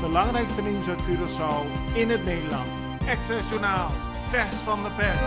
Het belangrijkste nieuws uit Curaçao in het Nederland. Access Journaal, vers van de pers.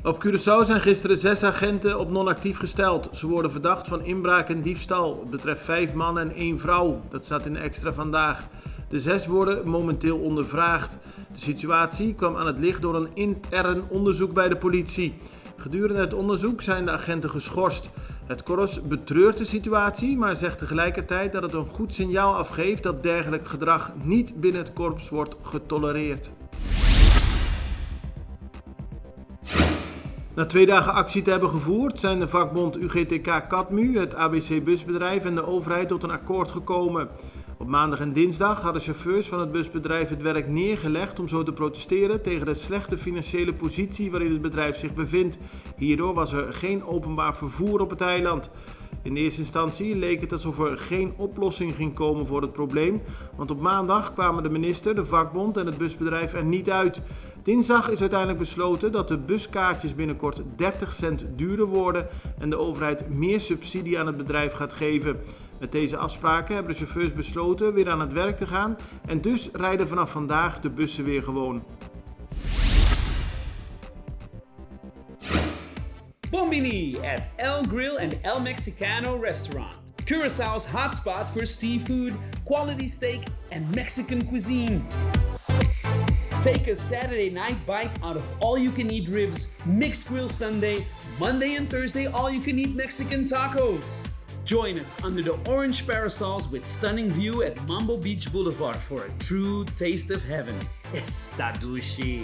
Op Curaçao zijn gisteren 6 agenten op non-actief gesteld. Ze worden verdacht van inbraak en diefstal. Het betreft 5 mannen en 1 vrouw. Dat staat in de extra vandaag. De 6 worden momenteel ondervraagd. De situatie kwam aan het licht door een intern onderzoek bij de politie. Gedurende het onderzoek zijn de agenten geschorst. Het korps betreurt de situatie, maar zegt tegelijkertijd dat het een goed signaal afgeeft dat dergelijk gedrag niet binnen het korps wordt getolereerd. Na 2 dagen actie te hebben gevoerd zijn de vakbond UGTK Cadmu, het ABC busbedrijf en de overheid tot een akkoord gekomen. Op maandag en dinsdag hadden chauffeurs van het busbedrijf het werk neergelegd om zo te protesteren tegen de slechte financiële positie waarin het bedrijf zich bevindt. Hierdoor was er geen openbaar vervoer op het eiland. In eerste instantie leek het alsof er geen oplossing ging komen voor het probleem, want op maandag kwamen de minister, de vakbond en het busbedrijf er niet uit. Dinsdag is uiteindelijk besloten dat de buskaartjes binnenkort 30 cent duurder worden en de overheid meer subsidie aan het bedrijf gaat geven. Met deze afspraken hebben de chauffeurs besloten weer aan het werk te gaan en dus rijden vanaf vandaag de bussen weer gewoon. Bombini at El Grill and El Mexicano restaurant. Curaçao's hotspot for seafood, quality steak, and Mexican cuisine. Take a Saturday night bite out of all-you-can-eat ribs, mixed grill Sunday, Monday and Thursday all-you-can-eat Mexican tacos. Join us under the orange parasols with stunning view at Mambo Beach Boulevard for a true taste of heaven. Estadushi.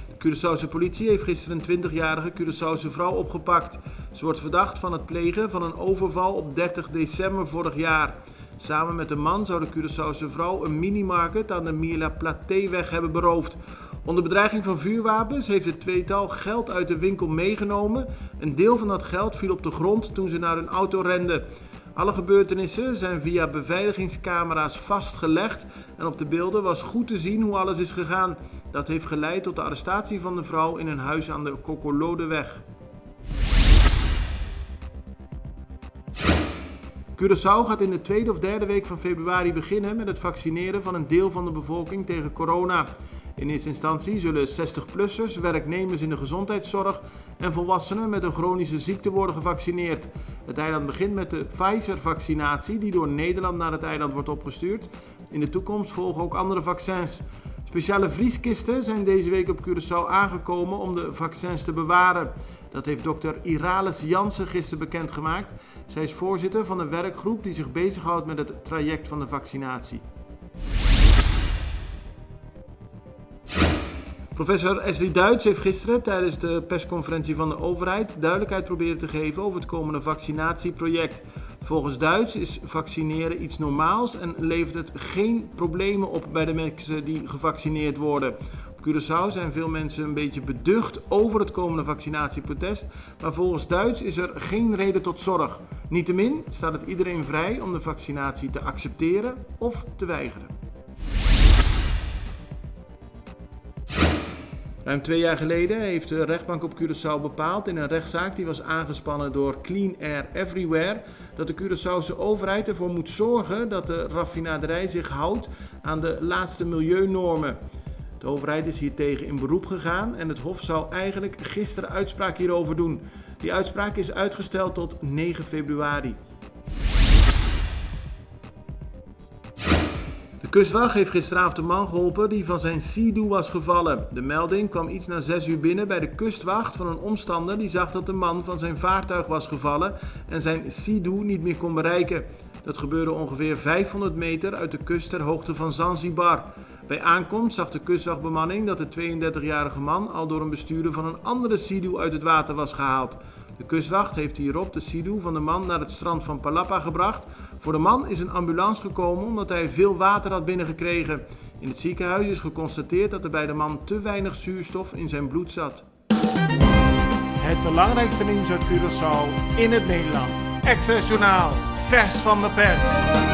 De Curaçaose politie heeft gisteren een 20-jarige Curaçaose vrouw opgepakt. Ze wordt verdacht van het plegen van een overval op 30 december vorig jaar. Samen met een man zou de Curaçaose vrouw een minimarket aan de Mila Platéweg hebben beroofd. Onder bedreiging van vuurwapens heeft het tweetal geld uit de winkel meegenomen. Een deel van dat geld viel op de grond toen ze naar hun auto renden. Alle gebeurtenissen zijn via beveiligingscamera's vastgelegd en op de beelden was goed te zien hoe alles is gegaan. Dat heeft geleid tot de arrestatie van de vrouw in een huis aan de Kokolodeweg. Curaçao gaat in de 2e of 3e week van februari beginnen met het vaccineren van een deel van de bevolking tegen corona. In eerste instantie zullen 60-plussers, werknemers in de gezondheidszorg en volwassenen met een chronische ziekte worden gevaccineerd. Het eiland begint met de Pfizer-vaccinatie die door Nederland naar het eiland wordt opgestuurd. In de toekomst volgen ook andere vaccins. Speciale vrieskisten zijn deze week op Curaçao aangekomen om de vaccins te bewaren. Dat heeft dokter Irales Jansen gisteren bekendgemaakt. Zij is voorzitter van een werkgroep die zich bezighoudt met het traject van de vaccinatie. Professor Esri Duits heeft gisteren tijdens de persconferentie van de overheid duidelijkheid proberen te geven over het komende vaccinatieproject. Volgens Duits is vaccineren iets normaals en levert het geen problemen op bij de mensen die gevaccineerd worden. Op Curaçao zijn veel mensen een beetje beducht over het komende vaccinatieprotest, maar volgens Duits is er geen reden tot zorg. Niettemin staat het iedereen vrij om de vaccinatie te accepteren of te weigeren. Ruim 2 jaar geleden heeft de rechtbank op Curaçao bepaald in een rechtszaak die was aangespannen door Clean Air Everywhere dat de Curaçaose overheid ervoor moet zorgen dat de raffinaderij zich houdt aan de laatste milieunormen. De overheid is hiertegen in beroep gegaan en het Hof zou eigenlijk gisteren uitspraak hierover doen. Die uitspraak is uitgesteld tot 9 februari. De kustwacht heeft gisteravond een man geholpen die van zijn Sea-Doo was gevallen. De melding kwam iets na 6 uur binnen bij de kustwacht van een omstander die zag dat de man van zijn vaartuig was gevallen en zijn Sea-Doo niet meer kon bereiken. Dat gebeurde ongeveer 500 meter uit de kust ter hoogte van Zanzibar. Bij aankomst zag de kustwachtbemanning dat de 32-jarige man al door een bestuurder van een andere Sea-Doo uit het water was gehaald. De kustwacht heeft hierop de Sea-Doo van de man naar het strand van Palapa gebracht. Voor de man is een ambulance gekomen omdat hij veel water had binnengekregen. In het ziekenhuis is geconstateerd dat er bij de man te weinig zuurstof in zijn bloed zat. Het belangrijkste nieuws uit Curaçao in het Nederland. Access Journaal, vers van de pers.